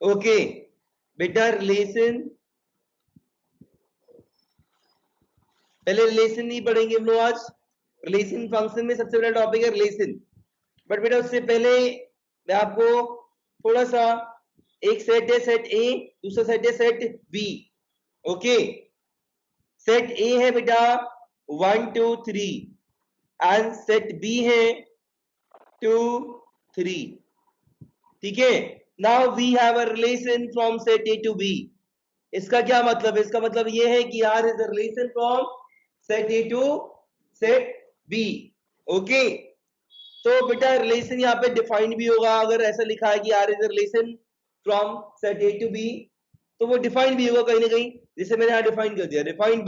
Okay बेटा relation, पहले relation नहीं पढ़ेंगे हम लोग आज। रिलेशन फंक्शन में सबसे बड़ा टॉपिक है रिलेशन। बट बेटा उससे पहले मैं आपको थोड़ा सा, एक सेट है सेट ए, दूसरा सेट है set B. Okay set A है बेटा 1 2 3 एंड सेट बी है 2 3। ठीक है, now we have a relation from set A to B. इसका क्या मतलब है? इसका मतलब ये है कि R is a relation from set A to set B. Okay तो बेटा रिलेशन यहाँ पे डिफाइंड भी होगा, अगर ऐसा लिखा है कि R is a relation from set A to B तो वो डिफाइंड भी होगा कहीं ना कहीं, जिसे मैंने यहाँ डिफाइन कर दिया। डिफाइंड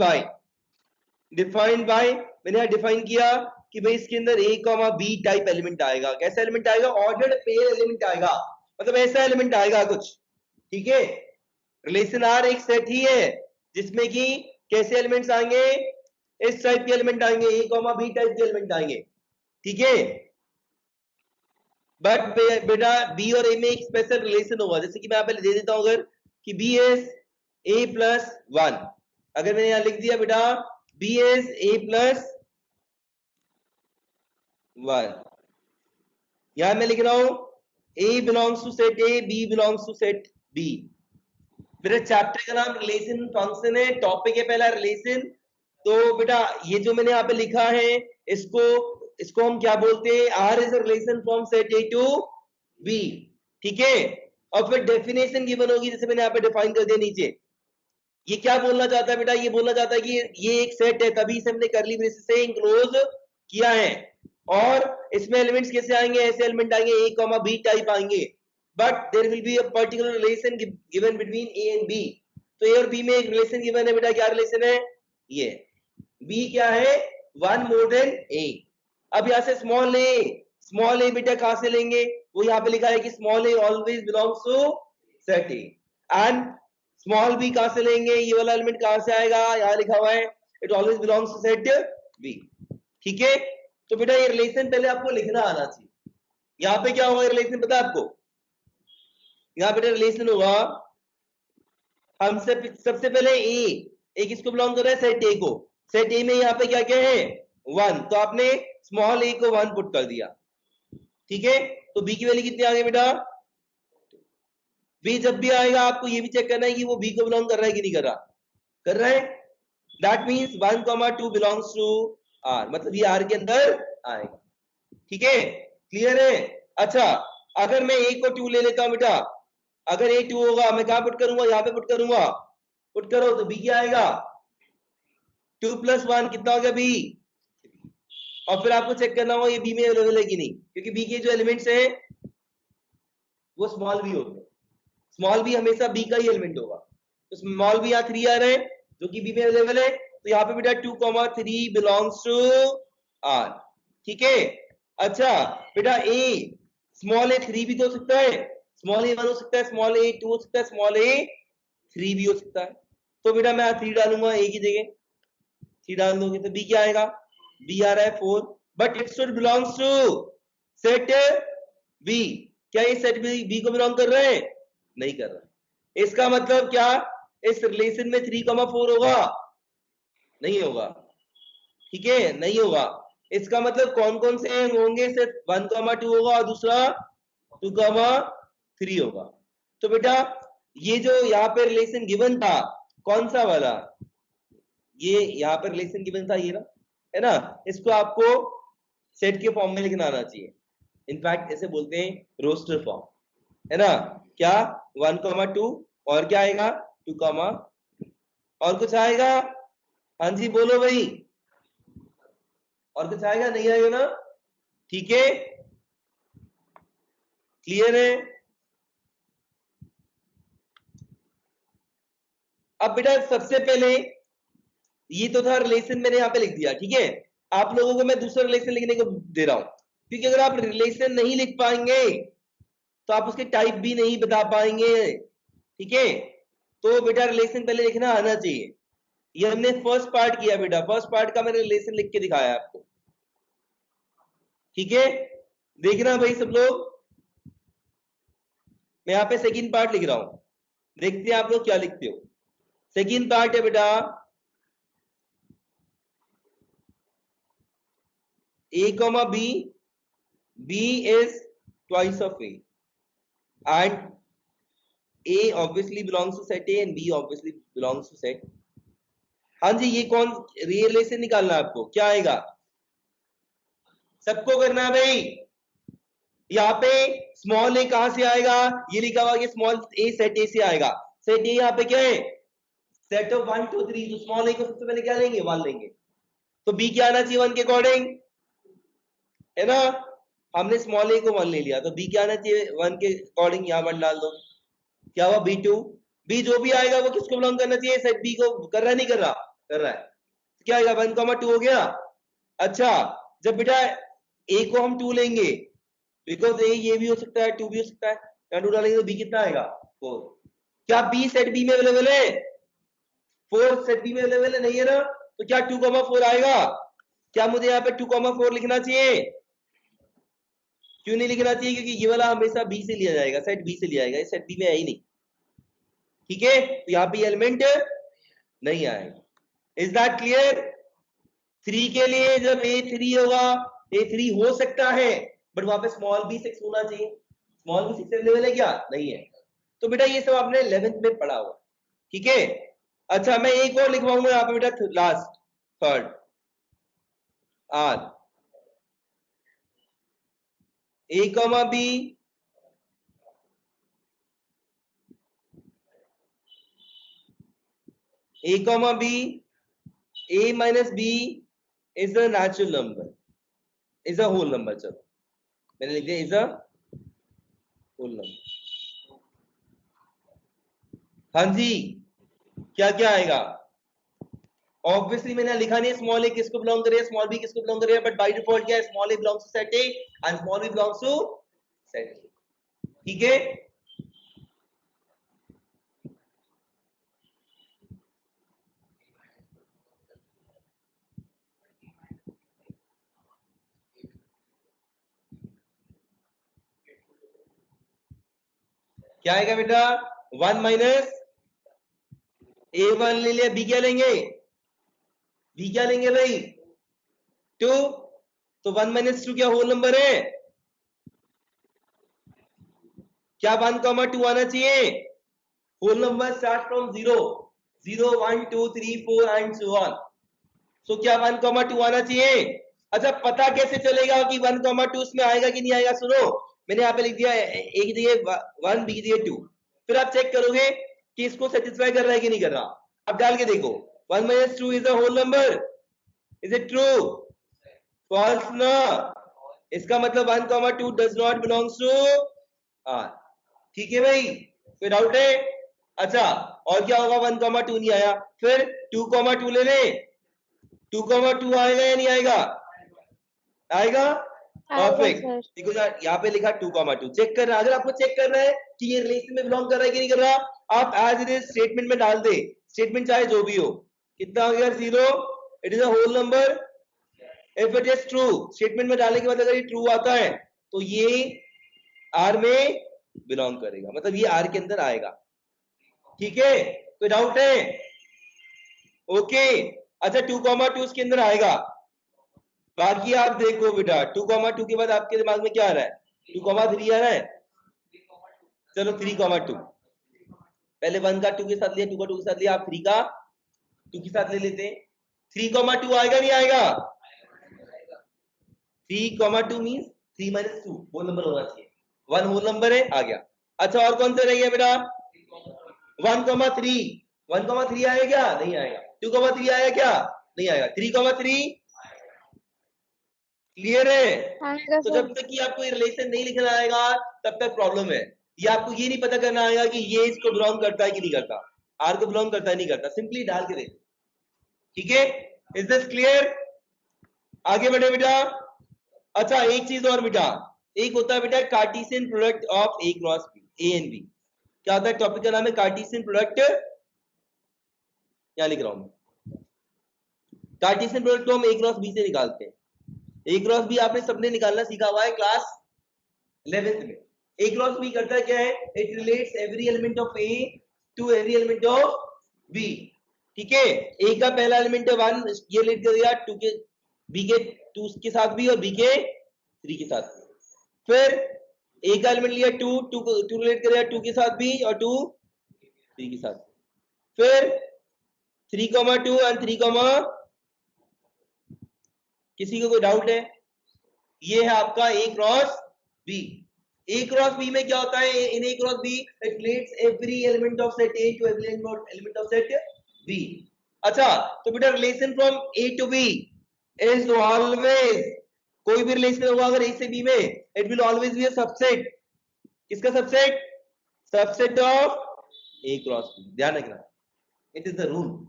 बाय मैंने यहाँ डिफाइन किया कि भाई इसके अंदर ए कॉमा बी टाइप एलिमेंट आएगा। कैसा एलिमेंट आएगा? ऑर्डर्ड पेयर एलिमेंट आएगा, मतलब ऐसा एलिमेंट आएगा कुछ। ठीक है, रिलेशन आर एक सेट ही है जिसमें कि कैसे एलिमेंट्स आएंगे? इस टाइप के एलिमेंट आएंगे, ए कॉमा बी टाइप के एलिमेंट आएंगे। ठीक है, बट बेटा बी और ए में एक स्पेशल रिलेशन होगा, जैसे कि मैं यहाँ पे दे देता हूं अगर कि बी इज ए प्लस 1। अगर मैंने यहां लिख दिया बेटा बी इज ए प्लस 1, यहां मैं लिख रहा हूं A belongs to set A, B belongs to set B. मेरे चैप्टर का नाम रिलेशन फंक्शन है, टॉपिक है पहला रिलेशन। तो बेटा ये जो मैंने यहाँ पे लिखा है इसको हम क्या बोलते हैं? R is a relation from set A to B. ठीक है, और फिर डेफिनेशन गिवन होगी, जैसे मैंने यहाँ पे डिफाइन कर दिया नीचे। ये क्या बोलना चाहता है बेटा? ये बोलना चाहता है कि ये एक सेट है, तभी इसे हमने करली ब्रेसेस से इंक्लोज किया है। और इसमें एलिमेंट्स कैसे आएंगे? ऐसे एलिमेंट आएंगे ए कॉमा बी टाइप आएंगे, but there will be a particular relation given between A and B. तो ए और बी में एक रिलेशन गिवन है बेटा, क्या रिलेशन है? ये बी क्या है? 1 मोर देन ए। अब यहां से स्मॉल ए बेटा कहां से लेंगे? वो यहाँ पे लिखा है कि small A always belongs to set A. And small B कहां से लेंगे? ये वाला एलिमेंट कहां से आएगा? यहां लिखा हुआ है it always belongs to set B. ठीक है, तो बेटा ये रिलेशन पहले आपको लिखना आना चाहिए। यहां पे क्या होगा रिलेशन पता है आपको? यहां बेटा रिलेशन होगा, हमसे सबसे पहले ए किसको बिलोंग कर रहा है? सेट ए को। सेट ए में यहाँ पे क्या क्या है? 1, तो आपने स्मॉल ए को 1 पुट कर दिया। ठीक है, तो बी की वैल्यू कितनी आ गई बेटा? बी जब भी आएगा आपको ये भी चेक करना है कि वो बी को बिलोंग कर रहा है कि नहीं कर रहा। कर रहा है, that means 1 2 belongs to R, मतलब ये आर के अंदर आएगा। ठीक है, क्लियर है? अच्छा, अगर मैं ए को 2 ले लेता हूं बेटा, अगर ए 2 होगा मैं कहां पुट करूंगा? यहां पे पुट करूंगा। पुट करो तो बी क्या आएगा? 2 + 1 कितना हो गया? बी। और फिर आपको चेक करना होगा ये बी में अवेलेबल है कि नहीं, क्योंकि बी के जो एलिमेंट्स हैं वो स्मॉल बी होते हैं। स्मॉल बी हमेशा बी का ही एलिमेंट होगा। तो स्मॉल बी यहाँ 3 आ रहे हैं जो कि बी में अवेलेबल है, तो यहाँ पे बेटा 2 3 बिलोंग्स टू आर। ठीक है, अच्छा बेटा ए स्मॉल ए 3 भी तो हो सकता है, स्मॉल ए 1 हो सकता है, स्मॉल ए 2 हो सकता है, स्मॉल ए 3 भी हो सकता है। तो बेटा मैं 3 डालूंगा ए की जगह, 3 डाल दोगे तो बी क्या आएगा? बी आ रहा है 4, but it should belongs to set B. क्या ये सेट बी को बिलोंग कर रहे हैं? नहीं कर रहा है। इसका मतलब क्या? इस रिलेशन में 3 4 होगा? नहीं होगा। ठीक है, नहीं होगा। इसका मतलब कौन कौन से होंगे? सिर्फ 1 2 होगा और दूसरा 2 3 होगा। तो बेटा ये जो यहाँ पे रिलेशन गिवन था, कौन सा वाला? ये यहाँ पे रिलेशन गिवन था ये ना, है ना? इसको आपको सेट के फॉर्म में लिखना आना चाहिए। इनफैक्ट ऐसे बोलते हैं रोस्टर फॉर्म, है ना? क्या 1 2 और क्या आएगा? 2 और कुछ आएगा? हाँ जी बोलो भाई, और कुछ आएगा? नहीं आएगा ना? ठीक है, क्लियर है? अब बेटा सबसे पहले ये तो था रिलेशन, मैंने यहाँ पे लिख दिया। ठीक है, आप लोगों को मैं दूसरा रिलेशन लिखने को दे रहा हूं, क्योंकि अगर आप रिलेशन नहीं लिख पाएंगे तो आप उसके टाइप भी नहीं बता पाएंगे। ठीक है, तो बेटा रिलेशन पहले लिखना आना चाहिए। ये हमने फर्स्ट पार्ट किया बेटा, फर्स्ट पार्ट का मैंने रिलेशन लिख के दिखाया आपको। ठीक है, देखना भाई सब लोग। मैं यहाँ पे सेकंड पार्ट लिख रहा हूं, देखते हैं आप लोग क्या लिखते हो। सेकंड पार्ट है बेटा a comma b, b is twice of a and a obviously belongs to set A and b obviously belongs to set। हाँ जी, ये कौन रिलेशन निकालना है आपको, क्या आएगा, सबको करना है भाई। यहाँ पे स्मॉल ए कहां से आएगा, ये लिखा हुआ कि स्मॉल ए सेट ए से आएगा। सेट ए यहाँ पे क्या है, सेट ऑफ 1 2 3, तो स्मॉल ए को सबसे पहले क्या लेंगे, 1 लेंगे, तो बी क्या आना चाहिए 1 के अकॉर्डिंग, है ना। हमने स्मॉल ए को 1 ले लिया, तो बी क्या आना चाहिए 1 के अकॉर्डिंग, यहाँ 1 डाल दो, क्या हुआ B2। बी जो भी आएगा वो किसको बिलोंग करना चाहिए, सेट बी को, कर रहा है नहीं कर रहा, कर रहा है, तो क्या आएगा 1,2 हो गया। अच्छा, जब बेटा ए को हम 2 लेंगे, बिकॉज ए ये भी हो सकता है 2 भी हो सकता है, यहाँ 2 डालेंगे तो बी कितना आएगा 4। क्या बी सेट बी में अवेलेबल है, 4 सेट बी में अवेलेबल है, नहीं है ना, तो क्या 2,4 आएगा। क्या मुझे यहाँ पे 2,4 लिखना चाहिए, क्यों नहीं लिखना चाहिए, क्योंकि ये वाला हमेशा बी से लिया जाएगा, सेट बी से लिया जाएगा, ये सेट बी में है ही नहीं, ठीक है, तो यहाँ पे एलिमेंट नहीं आएगा। Is that clear. 3 के लिए जब A3 होगा, A3 हो सकता है बट वहां पे स्मॉल बी 6 होना चाहिए, स्मॉल बी 6 अवेलेबल है क्या, नहीं है, तो बेटा ये सब आपने 11th में पढ़ा हुआ, ठीक है। अच्छा, मैं एक और लिखवाऊंगा यहाँ पे बेटा, last third R A comma B A comma B, A minus B is a natural number, is a whole number। चलो मैंने लिख दिया is a whole number। हाँ जी, क्या क्या आएगा, ऑब्वियसली मैंने लिखा नहीं स्मॉल ए किसको बिलोंग करे, स्मॉल बी किसको बिलोंग करे, बट बाय डिफॉल्ट क्या है, small A belongs to set A and small B belongs to set A, ठीक है। क्या आएगा बेटा, 1 माइनस A1 ले लिया, बी क्या लेंगे, बी क्या लेंगे भाई 2, तो 1 माइनस 2 क्या होल नंबर है, क्या 1,2 आना चाहिए, whole number start from 0 0 1 2 3 4 and so on, so क्या 1,2 आना चाहिए। अच्छा, पता कैसे चलेगा कि 1,2 इसमें आएगा कि नहीं आएगा, सुनो मैंने यहाँ पे लिख दिया ए की जगह 1 बी की जगह 2, फिर आप चेक करोगे कि इसको सेटिस्फाई कर रहा है कि नहीं कर रहा, अब डाल के देखो 1 minus 2 is a whole number, is it true, false ना, इसका मतलब 1,2 does not belongs to R, ठीक है भाई, कोई डाउट है। अच्छा, और क्या होगा 1,2 नहीं आया, फिर 2,2 ले ले, 2,2 आएगा या नहीं आएगा, आएगा, परफेक्ट। देखो यहाँ पे लिखा 2,2, चेक करना, अगर आपको चेक करना है कि ये रिलेशन में बिलोंग कर रहा है कि नहीं कर रहा, आप एज इट इज स्टेटमेंट में डाल दे, स्टेटमेंट चाहे जो भी हो, कितना हो गया 0, it is a whole number, if it is true, statement में डालने के बाद अगर ये ट्रू आता है तो ये आर में बिलोंग करेगा, मतलब ये आर के अंदर आएगा, ठीक है, कोई डाउट है, ओके। अच्छा, 2,2 इसके अंदर आएगा, बाकी आप देखो बेटा 2,2 के बाद आपके दिमाग में क्या आ रहा है, 2,3 आ रहा है, चलो 3,2, पहले 1 का 2 के साथ लिया, 2 का 2 के साथ लिया, आप 3 का 2 के साथ ले लेते हैं, 3,2 आएगा नहीं आएगा, 3,2 मींस 3 माइनस 2 होल नंबर होना चाहिए, 1 होल नंबर है, आ गया। अच्छा, और कौन सा रह गया बेटा 1,3, 1,3 आएगा क्या, नहीं आएगा, 2,3 आएगा क्या, नहीं आएगा, 3,3 क्लियर है। तो जब तक कि आपको ये रिलेशन नहीं लिखना आएगा तब तक प्रॉब्लम है, ये आपको ये नहीं पता करना आएगा कि ये इसको बिलोंग करता है कि नहीं करता, आर को बिलोंग करता है नहीं करता, सिंपली डाल के देखो, ठीक है, इज दिस क्लियर, आगे बढ़े बेटा। अच्छा, एक चीज और बेटा, एक होता है बेटा Cartesian product of A cross B, A and B, क्या होता है, टॉपिक का नाम है कार्टेशियन प्रोडक्ट, क्या लिख रहा हूं, कार्टेशियन प्रोडक्ट को हम ए क्रॉस बी से निकालते हैं, ए क्रॉस बी आपने सबने निकालना सीखा हुआ है क्लास 11th में, ए क्रॉस बी करता है क्या है, it relates every element of A to every element of B. ठीक है, ए का पहला एलिमेंट है 1, ये रिलेट कर दिया टू के बी के 2 के साथ भी और बी के 3 के साथ भी। फिर ए का एलिमेंट लिया 2 रिलेट करेगा 2 के साथ भी और 2 3 के साथ। फिर 3,2 एंड 3, किसी को कोई डाउट है? ये है आपका A cross B. A cross B में क्या होता है, in A cross B it relates every element of set A to every element of set B. अच्छा, तो बेटा relation from A to B is always, कोई भी रिलेशन होगा अगर ए से बी में, it will always be a subset. किसका subset? Subset of A cross B. ध्यान रखना, it is the rule.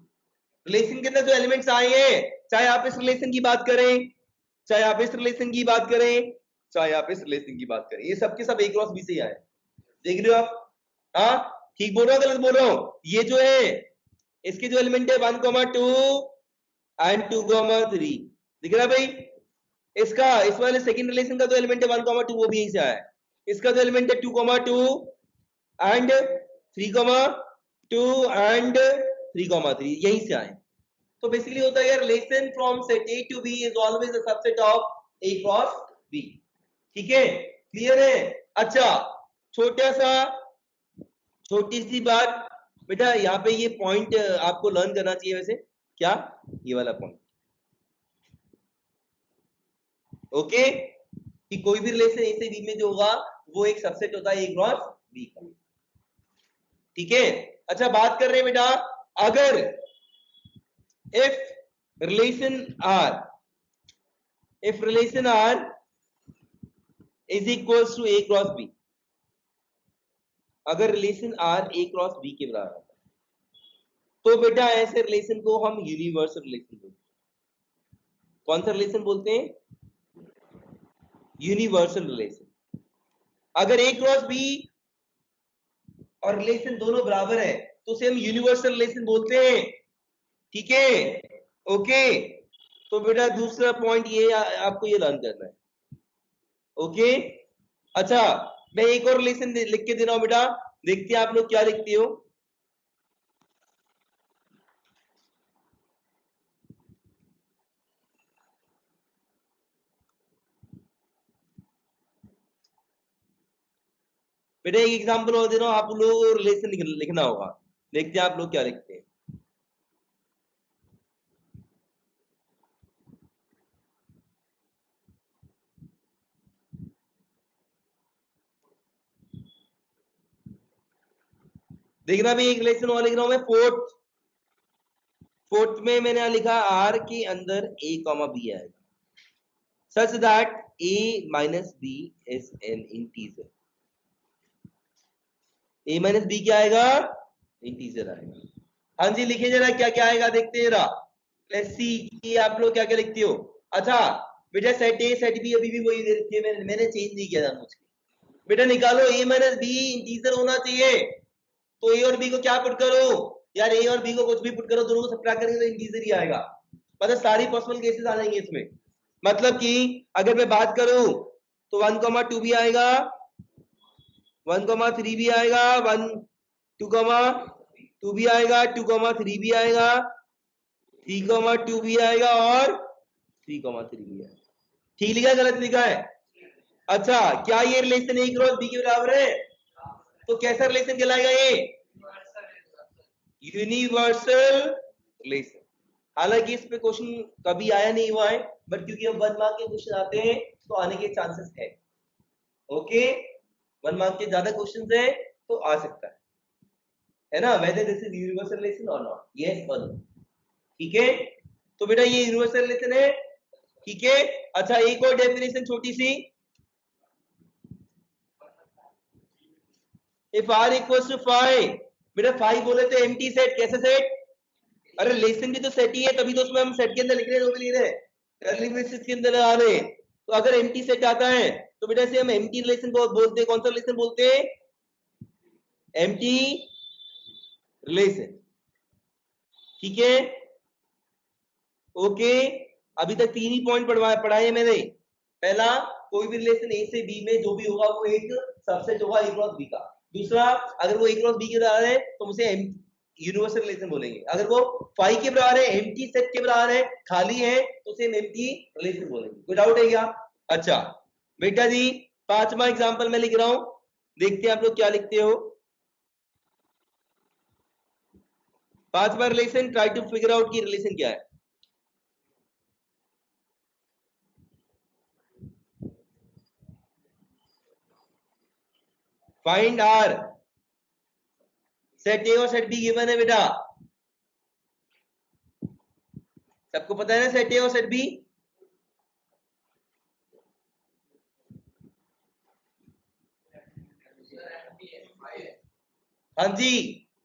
Relation के अंदर जो एलिमेंट्स आए हैं, चाहे आप इस रिलेशन की बात करें, चाहे आप इस रिलेशन की बात करें, चाहे आप इस रिलेशन की बात करें, ये सब के सब ए क्रॉस बी से ही आए। देख रहे हो आप? हाँ, ठीक बोल रहा हूँ गलत बोल रहा हूँ? ये जो है इसके जो एलिमेंट है 1,2 एंड 2,3, दिख रहा है भाई? इसका इस वाले सेकंड रिलेशन का जो एलिमेंट है 1,2 वो भी यहीं से आया है। इसका जो एलिमेंट है 2,2 एंड 3,2 एंड 3,3 यहीं से आए। तो बेसिकली होता है relation from set A to B is always a subset of A cross B. ठीक है, क्लियर है? अच्छा, छोटी सी बात बेटा, यहाँ पे ये पॉइंट आपको लर्न करना चाहिए वैसे। क्या? ये वाला पॉइंट, ओके, कि कोई भी रिलेशन ए से बी में जो होगा वो एक सबसेट होता है ए क्रॉस बी का। ठीक है, अच्छा बात कर रहे हैं बेटा, अगर if relation R is equals to A cross B, अगर relation R A cross B के बराबर है तो बेटा ऐसे रिलेशन को हम यूनिवर्सल रिलेशन बोलते हैं। कौन सा रिलेशन बोलते हैं? Universal relation. अगर A क्रॉस B और रिलेशन दोनों बराबर है तो उसे हम यूनिवर्सल रिलेशन बोलते हैं। ठीक है, ओके। तो बेटा दूसरा पॉइंट ये आपको ये लर्न करना है, ओके। अच्छा, मैं एक और रिलेशन लिख के दे रहा हूं बेटा, देखते हैं आप लोग क्या लिखते हो। बेटा एक एग्जांपल और दे रहा हूं, आप लोग रिलेशन लिखना होगा, देखते हैं आप लोग क्या लिखते हैं। देखना भी एक रिलेशन और लिख रहा हूं मैं, फोर्थ में मैंने लिखा आर के अंदर ए कॉमा बी आएगा such that a minus B is an integer. a minus B क्या आएगा? इंटीजर आएगा। हाँ जी, लिखे जरा क्या क्या आएगा, देखते हैं जरा। लेट्स सी कि आप लोग क्या क्या लिखते हो। अच्छा बेटा, सेट ए सेट बी अभी भी वही दे रखी है, मैंने चेंज नहीं किया था मुझे। बेटा निकालो a माइनस बी इंटीजर होना चाहिए, तो a और b को क्या पुट करो यार, a और b को कुछ भी पुट करो, दोनों को सबट्रैक्ट करेंगे तो इंटीजर ही आएगा। मतलब सारी पॉसिबल केसेस आ जाएंगे इसमें। मतलब कि अगर मैं बात करूं तो 1,2 भी आएगा, 1,3 भी आएगा, 2,2 भी आएगा, 2,3 भी आएगा, 3,2 भी आएगा और 3,3 भी आएगा। ठीक लिखा गलत लिखा है? अच्छा, क्या ये रिलेशन ए क्रॉस बी के बराबर है? तो कैसा रिलेशन कहलाएगा ये? Universal relation. हालांकि इस पे क्वेश्चन कभी आया नहीं हुआ है, बट क्योंकि अब 1 मार्क के क्वेश्चन आते हैं तो आने के चांसेस है। ओके, 1 मार्क के ज्यादा क्वेश्चन है तो आ सकता है ना, whether this is universal relation or not, yes or no। ठीक है, तो बेटा ये यूनिवर्सल रिलेशन है। ठीक है, अच्छा एक और डेफिनेशन छोटी सी, इफ r इक्वल्स टू 5, बेटा 5 बोले तो एम्प्टी सेट। कैसे सेट? अरे रिलेशन भी तो सेट ही है, तभी तो उसमें हम सेट के अंदर लिख रहे हैं, जो भी लिख रहे हैं कर्ली ब्रेसेस के अंदर आ रहे हैं। तो अगर एम्प्टी सेट आता है तो बेटा इसे हम एम्प्टी रिलेशन को बोलते हैं। कौन सा रिलेशन बोलते हैं? Empty relation. ठीक है, ओके। अभी तक 3 ही पॉइंट पढ़ाए मैंने। पहला कोई भी रिलेशन ए से बी में जो भी होगा वो एक सबसेट होगा ए क्रॉस बी का। दूसरा, अगर वो ए क्रॉस बी के बराबर है तो उसे यूनिवर्सल रिलेशन बोलेंगे। अगर वो फाई के बराबर है, एम्प्टी सेट के बराबर है, खाली है, तो उसे एम्प्टी रिलेशन बोलेंगे। कोई डाउट है क्या? अच्छा बेटा जी, 5वां एग्जांपल मैं लिख रहा हूं, देखते हैं आप लोग क्या लिखते हो। 5वां relation, try to figure out की रिलेशन क्या है। फाइंड आर, सेट ए और सेट बी गिवन है बेटा, सबको पता है ना सेट ए और सेट बी। हाँ जी,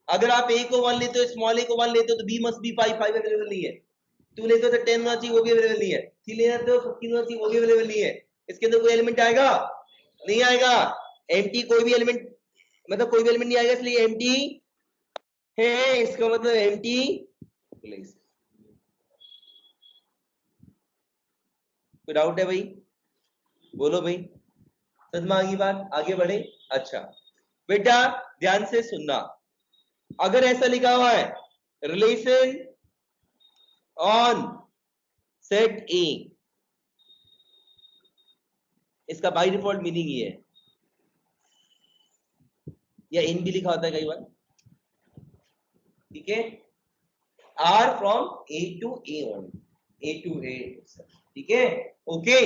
अगर आप ए को 1 लेते हो, स्मॉल ए को 1 लेते हो तो बी मस्ट बी 5 अवेलेबल नहीं है। 2 लेते हो तो 10 होना चाहिए, वो भी अवेलेबल नहीं है। 3 लेते हो 15 होना चाहिए, वो भी अवेलेबल नहीं है। इसके अंदर कोई एलिमेंट आएगा? नहीं आएगा। एम्प्टी कोई भी एलिमेंट, मतलब कोई भी एलिमेंट नहीं आएगा, इसलिए एम्प्टी है, इसका मतलब एम्प्टी प्लेस। कोई डाउट है भाई? बोलो भाई, समझ में आ गई बात? आगे बढ़े। अच्छा बेटा ध्यान से सुनना, अगर ऐसा लिखा हुआ है रिलेशन ऑन सेट ए, इसका बाय डिफॉल्ट मीनिंग ये है, या इन भी लिखा होता है कई बार, ठीक है, R from A to A on, A to A, ठीक है, ओके।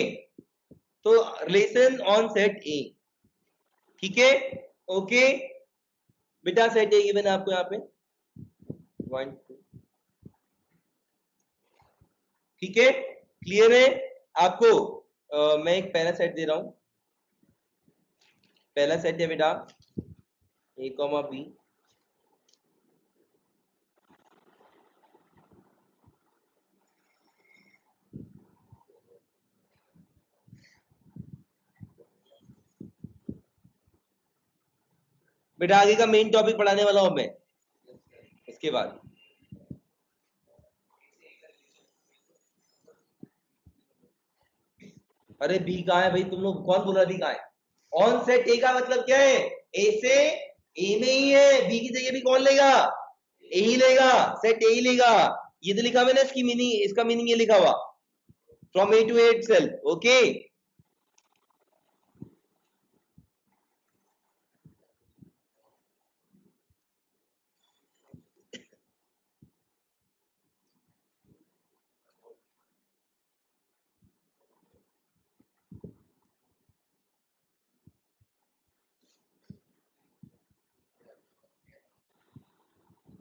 तो रिलेशन ऑन सेट ए, ठीक है, ओके बेटा, सेट ए गिवन है आपको यहाँ पे 1 2, ठीक है, क्लियर है आपको? मैं एक पहला सेट दे रहा हूं, पहला सेट है बेटा ए कॉमा बी, बेटा आगे का मेन टॉपिक पढ़ाने वाला हूं मैं इसके बाद। अरे बी कहाँ है भाई, तुम लोग कौन बोल रहा बी कहाँ है? ऑन सेट ए का मतलब क्या है? ए से ए में ही है, बी की जगह भी कौन लेगा? ए ही लेगा, सेट ए ही लेगा। ये तो लिखा मैंने, इसकी मीनिंग, इसका मीनिंग ये लिखा हुआ from A to A itself, okay.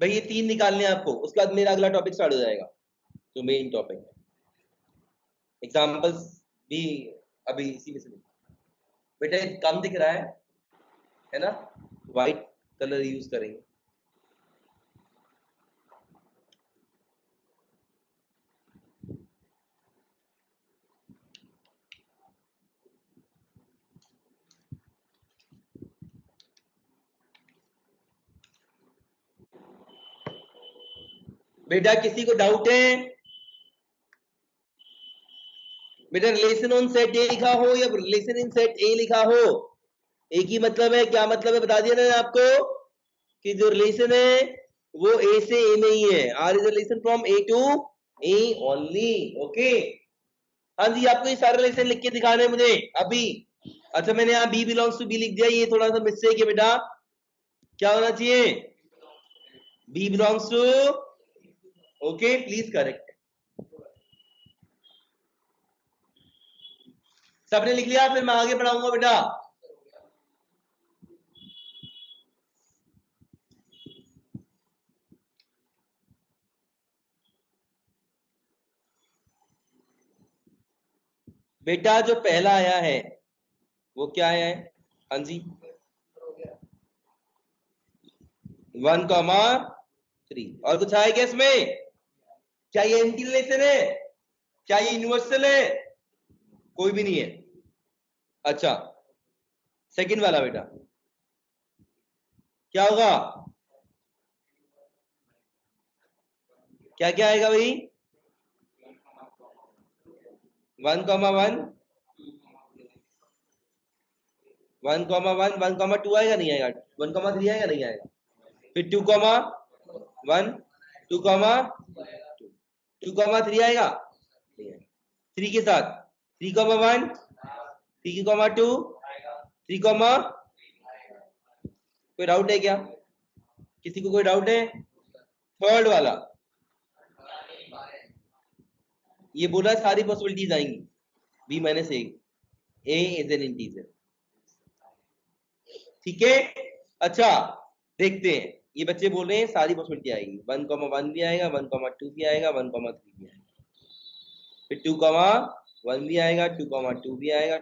भाई ये 3 निकालने हैं आपको, उसके बाद मेरा अगला टॉपिक स्टार्ट हो जाएगा, जो मेन टॉपिक है। एग्जांपल्स भी अभी इसी में से बेटा कम दिख रहा है ना, व्हाइट कलर यूज करेंगे। बेटा किसी को डाउट है? बेटा रिलेशन ऑन सेट ए लिखा हो या रिलेशन इन सेट ए लिखा हो, एक ही मतलब है। क्या मतलब है बता दिया ना आपको, कि जो रिलेशन है वो ए से ए में ही है, R is relation from A to A only, okay. हाँ जी, आपको ये सारे रिलेशन लिख के दिखाने हैं मुझे अभी। अच्छा मैंने यहाँ बी बिलोंग्स टू बी लिख दिया, ये थोड़ा सा मिस्टेक है बेटा, क्या होना चाहिए? B belongs to, okay please correct. सबने लिख लिया? फिर मैं आगे पढ़ाऊंगा बेटा। बेटा जो पहला आया है वो क्या है? हाँ जी 1,3, और कुछ आया क्या इसमें? क्या ये एंटी रिलेशन है? क्या ये यूनिवर्सल है? कोई भी नहीं है। अच्छा सेकंड वाला बेटा क्या होगा? क्या क्या आएगा भाई? 1,1 1,1 1,2 आएगा नहीं आएगा, 1,3 आएगा नहीं आएगा, फिर 2,1 2,2 2,3 आएगा नहीं आएगा, 3 के साथ 3,1 3,2 3, कोई डाउट है क्या? किसी को कोई डाउट है? थर्ड वाला ये बोला सारी पॉसिबिलिटीज आएंगी b minus a, a is an integer, ठीक है। अच्छा देखते हैं, ये बच्चे बोल रहे हैं सारी पॉसिबिलिटी आएगी, 1,1 भी आएगा, 1,2 भी आएगा, 1,3 भी आएगा, फिर 2,1 भी आएगा, 2,2 भी आएगा,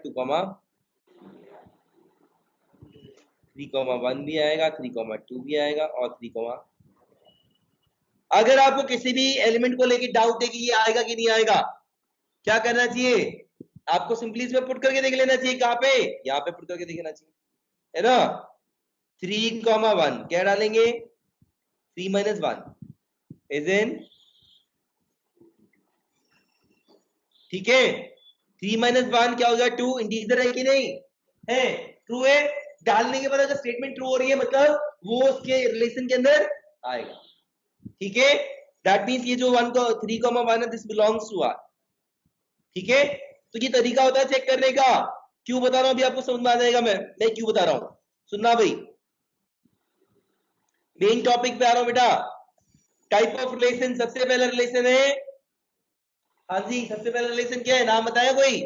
3,1 भी आएगा, 3,2 भी आएगा और 3, अगर आपको किसी भी एलिमेंट को लेके डाउट है कि ये आएगा कि नहीं आएगा, क्या करना चाहिए? आपको सिंपली इसमें पुट करके देख लेना चाहिए, कहां पे? यहाँ पे पुट करके देखना चाहिए, है ना। 3,1 क्या डालेंगे? 3 - 1 इज इन, ठीक है। 3 - 1 क्या हो गया? 2 इंटीजर है कि नहीं है? ट्रू है। डालने के बाद अगर स्टेटमेंट ट्रू हो रही है मतलब वो उसके रिलेशन के अंदर आएगा, ठीक है। दैट मींस ये जो 3,1 है दिस बिलोंग्स टू आर, ठीक है। तो ये तरीका होता है चेक करने का। क्यों बता रहा हूं अभी आपको समझ में आ जाएगा, मैं क्यों बता रहा हूं, सुनना भाई। मेन टॉपिक पे आ रहा हूं बेटा। टाइप ऑफ रिलेशन, सबसे पहला रिलेशन है, हाँ जी सबसे पहला रिलेशन क्या है, नाम बताया कोई?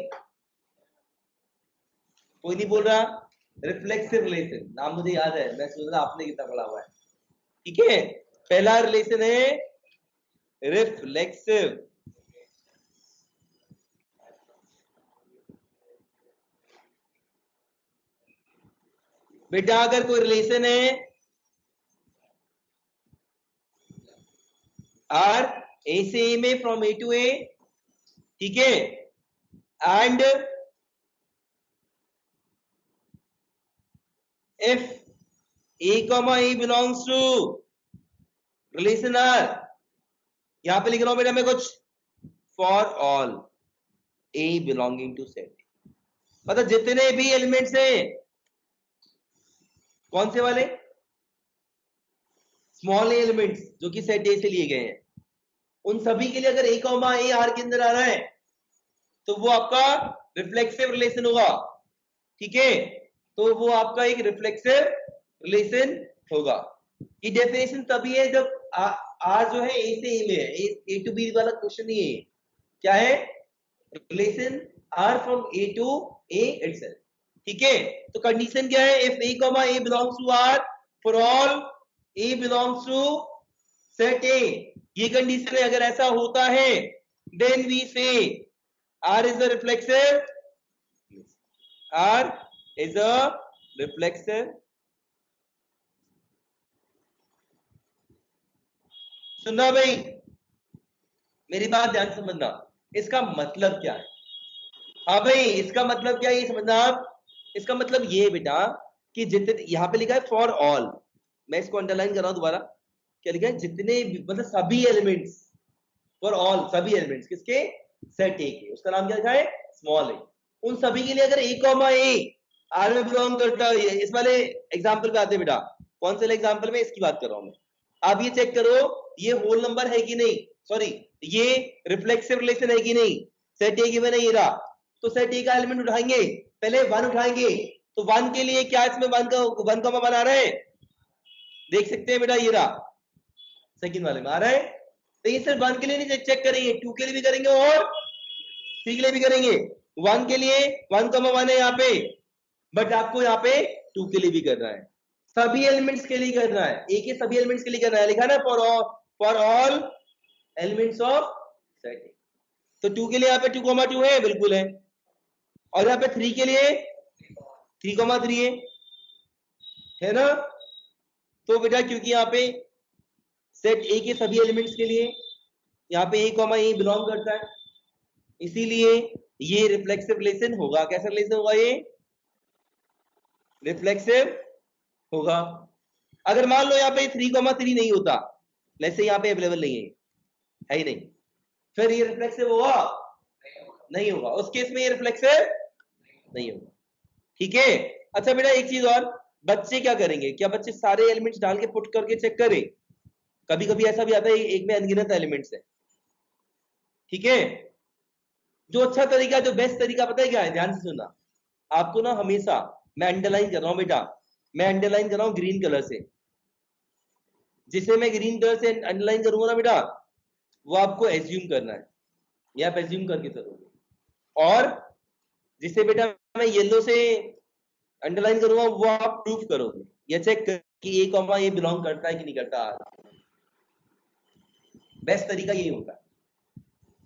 कोई नहीं बोल रहा। रिफ्लेक्सिव रिलेशन, नाम मुझे याद है, मैं सोच रहा आपने कितना पढ़ा हुआ है, ठीक है। पहला रिलेशन है रिफ्लेक्सिव, बेटा अगर कोई रिलेशन है आर ए से ए में, फ्रॉम ए टू ए, ठीक है, and if A comma A belongs to relation R, यहां पे लिख रहा हूं बेटा मैं कुछ, for all A belonging to set, मतलब जितने भी एलिमेंट्स हैं, कौन से वाले? स्मॉल एलिमेंट्स जो कि सेट ए से लिए गए हैं, उन सभी के लिए अगर ए कॉमा ए आर के अंदर आ रहा है तो वो आपका रिफ्लेक्सिव रिलेशन होगा, ठीक है। तो वो आपका एक रिफ्लेक्सिव रिलेशन होगा। ये डेफिनेशन तभी है जब आर जो है ए से ए में है, ए टू बी वाला क्वेश्चन नहीं है, क्या है? Relation R from A to A itself, ठीक है। तो कंडीशन क्या है? If A comma A belongs to R for all A belongs to set A, ये कंडीशन है। अगर ऐसा होता है then we say R is a reflexive, R is a reflexive, सुनना भाई, मेरी बात ध्यान से समझना, इसका मतलब क्या है? हाँ भाई इसका मतलब क्या है ये समझना आप। इसका मतलब ये बेटा कि जितने यहां पे लिखा है फॉर ऑल, मैं इसको अंडरलाइन कर रहा हूं दोबारा, क्या लिखा है? जितने मतलब सभी एलिमेंट्स, फॉर ऑल सभी एलिमेंट्स किसके? सेट ए के, उसका नाम क्या लिखा है? स्मॉल ए। उन सभी के लिए अगर ए कॉमा ए आर में बिलोंग करता है, इस वाले एग्जांपल पे आते हैं बेटा, कौन से एग्जांपल में? इसकी बात कर रहा हूं मैं। आप ये चेक करो ये होल नंबर है कि नहीं, सॉरी ये रिफ्लेक्सिव रिलेशन है कि नहीं। सेट ए गिवन है ये रहा, तो सेट ए का एलिमेंट उठाएंगे, पहले 1 उठाएंगे, तो 1 के लिए क्या इसमें 1 कॉमा 1 आ रहा है, देख सकते हैं बेटा, ये रहा सेकंड वाले में आ रहा है। तो ये सिर्फ 1 के लिए नहीं चेक करेंगे, 2 के लिए भी करेंगे और 3 के लिए भी करेंगे। 1 के लिए 1,1 है यहाँ पे, बट आपको यहाँ पे 2 के लिए भी करना है, सभी एलिमेंट्स के लिए करना है, ए के सभी एलिमेंट्स के लिए करना है, लिखा ना for all elements of set ए। तो 2 के लिए यहाँ पे 2,2 है, बिल्कुल है, और यहाँ पे 3 के लिए 3,3 है ना। तो बेटा क्योंकि यहाँ पे सेट ए के सभी एलिमेंट्स के लिए यहाँ पे ए कॉमा ए बिलोंग करता है, इसीलिए ये रिफ्लेक्सिव रिलेशन होगा। कैसा रिलेशन होगा? ये रिफ्लेक्सिव होगा। अगर मान लो यहाँ पे 3,3 नहीं होता, जैसे यहाँ पे अवेलेबल नहीं है ही नहीं, फिर ये रिफ्लेक्सिव होगा? नहीं होगा। उस केस में ये रिफ्लेक्सिव नहीं होगा, ठीक है। अच्छा बेटा एक चीज और, बच्चे क्या करेंगे, क्या बच्चे सारे एलिमेंट्स डाल के पुट करके चेक करें? कभी कभी ऐसा भी आता है एक में अनगिनत एलिमेंट्स है, ठीक है। जो अच्छा तरीका, जो बेस्ट तरीका पता है क्या है, ध्यान से सुनना। आपको ना हमेशा, मैं अंडरलाइन कर रहा हूं बेटा, मैं अंडरलाइन कर रहा हूं ग्रीन कलर से, जिसे मैं ग्रीन कलर से अंडरलाइन करूंगा ना बेटा, वो आपको एज्यूम करना है, ये आप एज्यूम करके करोगे। और जिसे बेटा मैं येलो से अंडरलाइन करूंगा, वो आप प्रूफ करोगे, या चेक कर कि ए कॉमा ये बिलोंग करता है कि नहीं करता। बेस्ट तरीका यही होता है,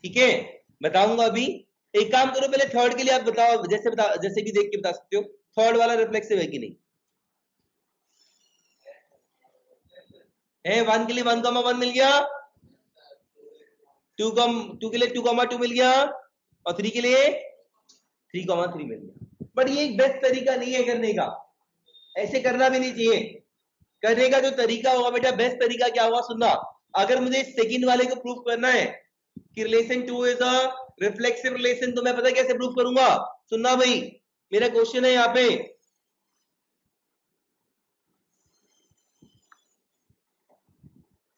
ठीक है। बताऊंगा अभी। एक काम करो, पहले थर्ड के लिए आप बताओ, जैसे भी देख के बता सकते हो, थर्ड वाला रिफ्लेक्सिव है कि नहीं है। 1 के लिए 1,1 मिल गया, 2 के लिए 2,2 मिल गया, और 3 के लिए 3,3 मिल गया। बट ये एक बेस्ट तरीका नहीं है करने का, ऐसे करना भी नहीं चाहिए। करने का जो तरीका होगा बेटा, बेस्ट तरीका क्या होगा सुनना। अगर मुझे सेकंड वाले को प्रूफ करना है कि relation 2 is a reflexive relation, तो मैं पता कैसे प्रूफ करूंगा, सुनना भाई, मेरा क्वेश्चन है यहाँ पे,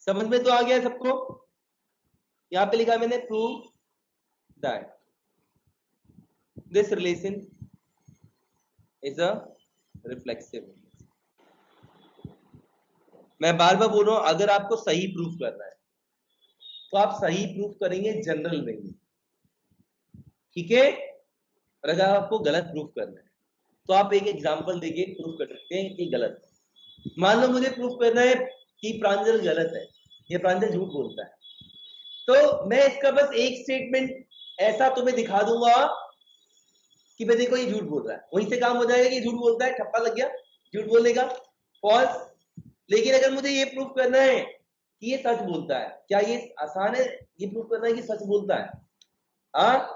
समझ में तो आ गया सबको। यहाँ पे लिखा मैंने, prove that this relation is a reflexive. मैं बार बार बोल रहा हूं, अगर आपको सही प्रूफ करना है तो आप सही प्रूफ करेंगे जनरल वे में, ठीक है। और अगर आपको गलत प्रूफ करना है तो आप एक एग्जांपल देके प्रूफ कर सकते हैं कि गलत है। मान लो मुझे प्रूफ करना है कि प्रांजल गलत है, या प्रांजल झूठ बोलता है, तो मैं इसका बस एक स्टेटमेंट ऐसा तुम्हें दिखा दूंगा कि भाई देखो ये झूठ बोल रहा है, वहीं से काम हो जाएगा कि झूठ बोलता है, ठप्पा लग गया झूठ बोलने का, फॉल्स। लेकिन अगर मुझे ये प्रूफ करना है कि ये सच बोलता है, क्या ये आसान है ये प्रूफ करना है कि सच बोलता है, हाँ,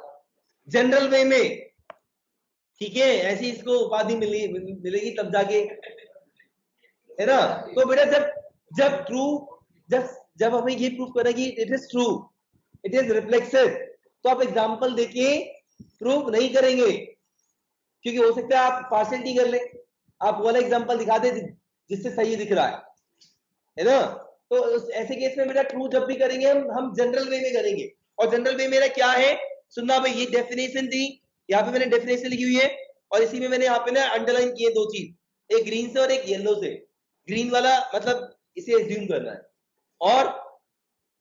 जनरल वे में, ठीक है। ऐसी इसको उपाधि मिलेगी तब जाके, है ना। तो बेटा जब जब ट्रू जब जब हमें ये प्रूफ करना है कि it is true, it is reflexive, तो आप एग्जांपल देके प्रूफ नहीं करेंगे, क्योंकि हो सकता है आप पार्शियलिटी कर ले, आप वाला एग्जांपल दिखा दे जिससे सही दिख रहा है ना। तो ऐसे केस में बेटा ट्रू जब भी करेंगे हम जनरल वे में करेंगे। और जनरल वे मेरा क्या है, सुनना भाई, ये डेफिनेशन थी, यहाँ पे मैंने डेफिनेशन लिखी हुई है, और इसी में मैंने यहाँ पे ना अंडरलाइन किए दो चीज, एक ग्रीन से और एक येलो से। ग्रीन वाला मतलब इसे एज्यूम करना है, और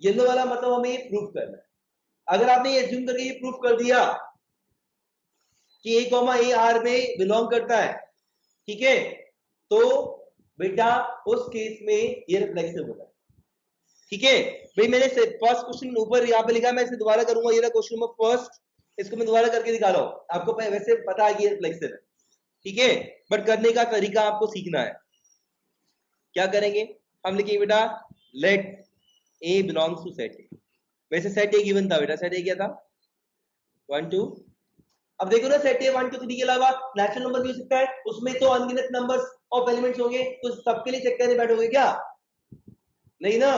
येलो वाला मतलब हमें ये प्रूफ करना है। अगर आपने ये एज्यूम करके ये प्रूफ कर दिया कि ए कॉमा ए आर में बिलोंग करता है, ठीक है, तो बेटा उस केस में ये रिफ्लेक्सिव होगा, ठीक है। भाई मैंने फर्स्ट क्वेश्चन ऊपर यहाँ पे लिखा, मैं इसे दोबारा करूंगा, ये ना क्वेश्चन नंबर फर्स्ट, इसको मैं दोबारा करके दिखा रहा हूं, आपको वैसे पता है कि ये रिफ्लेक्सिव है, ठीक है। बट करने का तरीका आपको सीखना है। क्या करेंगे, हम लिखेंगे बेटा let A belongs to set A. वैसे सेट ए गिवन था बेटा, सेट ए क्या था 1 2। अब देखो ना, सेट ए 1 2 3 के अलावा नेचुरल नंबर भी हो सकता है, उसमें तो अनगिनत नंबर्स ऑफ एलिमेंट्स होंगे, तो सबके लिए चेक करने बैठोगे क्या, नहीं ना।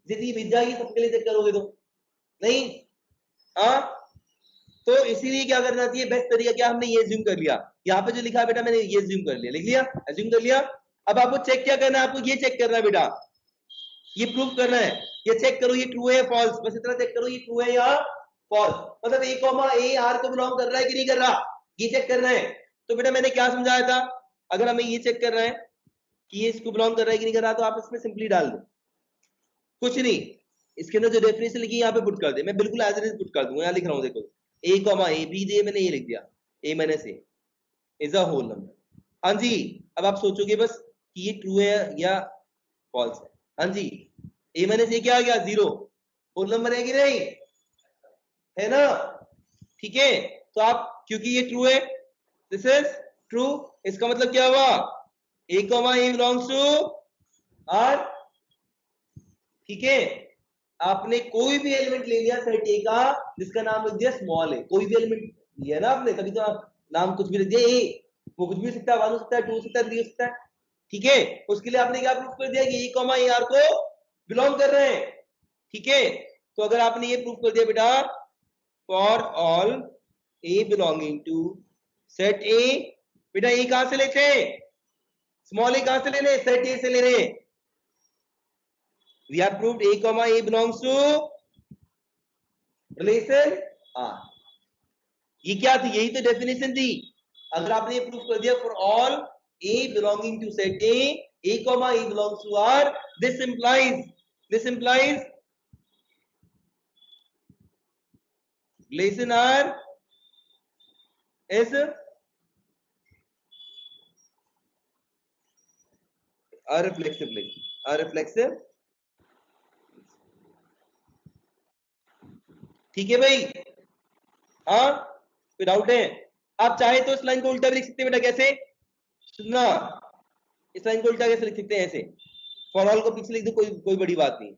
जितनी मिल जाएगी सबके लिए चेक करोगे तो नहीं, हाँ। तो इसीलिए क्या करना चाहिए, बेस्ट तरीका क्या, हमने ये एज्यूम कर लिया, यहाँ पे जो लिखा है बेटा मैंने ये एज्यूम कर लिया, लिख लिया, एज्यूम कर लिया। अब आपको चेक क्या करना है, आपको ये चेक करना है बेटा, ये प्रूफ करना है, ये चेक करो ये ट्रू है या फॉल्स, बस इतना चेक करो ये ट्रू है या फॉल्स, मतलब ए कॉमा ए आर को बिलोंग कर रहा है कि नहीं कर रहा, ये चेक करना है। तो बेटा मैंने क्या समझाया था, अगर हमें ये चेक करना है कि ये इसको बिलोंग कर रहा है कि नहीं कर रहा, तो आप इसमें सिंपली डाल दो, कुछ नहीं, इसके अंदर जो डेफिनेशन लिखी है यहाँ पे पुट कर दे, मैं बिल्कुल एज इट इज पुट कर दूंगा, यहाँ लिख रहा हूँ देखो, ए कॉमा ए बी दे, मैंने ये लिख दिया, A minus A is a whole number. हाँ जी, अब आप सोचोगे बस कि ये ट्रू है या फॉल्स है। हाँ जी, ए माइनस ए क्या आ गया, 0, होल नंबर है कि नहीं, है ना, ठीक है। तो आप, क्योंकि ये ट्रू है, दिस इज ट्रू, इसका मतलब क्या हुआ, A comma A belongs to R, ठीक है। आपने कोई भी एलिमेंट ले लिया सेट ए का जिसका नाम लिख दिया स्मॉल ए, कोई भी एलिमेंट लिया ना आपने, कभी तो आप नाम कुछ भी लिख दिया ए, वो कुछ भी हो सकता है, 1 हो सकता है, 2 हो सकता है, 3 हो सकता है, ठीक है। उसके लिए आपने क्या प्रूफ कर दिया कि ए कॉमा ए आर को बिलोंग कर रहे हैं, ठीक है। तो अगर आपने ये प्रूफ कर दिया बेटा, for all A belonging to set A बेटा ए कहां से लेते हैं, स्मॉल ए कहां से लेने, सेट ए से लेने। We have proved a comma A belongs to relation R. ये क्या थी, यही तो डेफिनेशन थी। अगर आपने ये प्रूफ कर दिया for all A belonging to set A comma A belongs to R, this implies relation R is a reflexive। ठीक है भाई, हाँ कोई डाउट है? आप चाहे तो इस लाइन को उल्टा भी लिख सकते हैं बेटा, कैसे सुनना, इस लाइन को उल्टा कैसे लिख सकते हैं, ऐसे फॉर ऑल को पीछे लिख दो, कोई बड़ी बात नहीं।